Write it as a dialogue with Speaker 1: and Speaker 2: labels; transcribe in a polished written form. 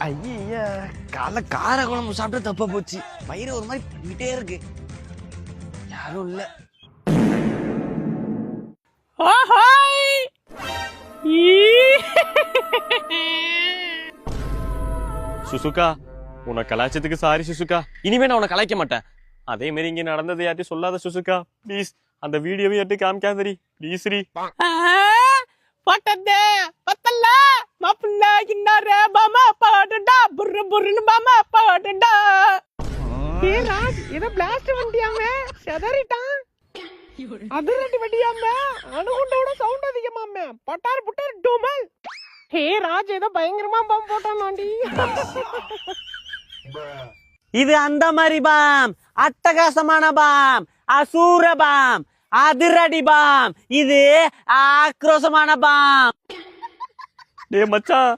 Speaker 1: ஐயா காலைல கார குழம்பு சாப்பிட்டு தப்பா போச்சு. வயிறு ஒரு மாதிரி பண்ணிட்டே இருக்கு. யாரும் இல்ல.
Speaker 2: சுசுகா, உன்னை கலாய்ச்சதுக்கு சாரி சுசுகா. இனிமே நான் உன்னை கலாய்க்க மாட்டேன். அதே மாதிரி இங்க நடந்ததை யார்ட்டையும் சொல்லாத சுசுகா ப்ளீஸ். அந்த வீடியோவை யார்ட்டையும் காமிக்காதரி ப்ளீஸ் ரீ.
Speaker 3: பட்டதே பத்தல மாப்பிள்ள கின்னாரே பாமா பாடடா புர்ரு புர்ருன்னு பாமா பாடடா. ஏ ராஜ் ஏதோ பிளாஸ்ட் வண்டியாமே செதறிட்டான். அதிரடி வண்டியாமே அணுகுண்டோட சவுண்ட் அதிகமாமே பட்டார் புட்டார் டோமல். ஹே ராஜ் ஏதோ பயங்கரமா பாம் போட்டானாண்டி.
Speaker 4: இது அந்த மாதிரி பாம், அட்டகாசமான பாம், அசூர பாம், அதிரடி பாம், இது ஆக்ரோஷமான பாம்.
Speaker 2: டே மச்சான்,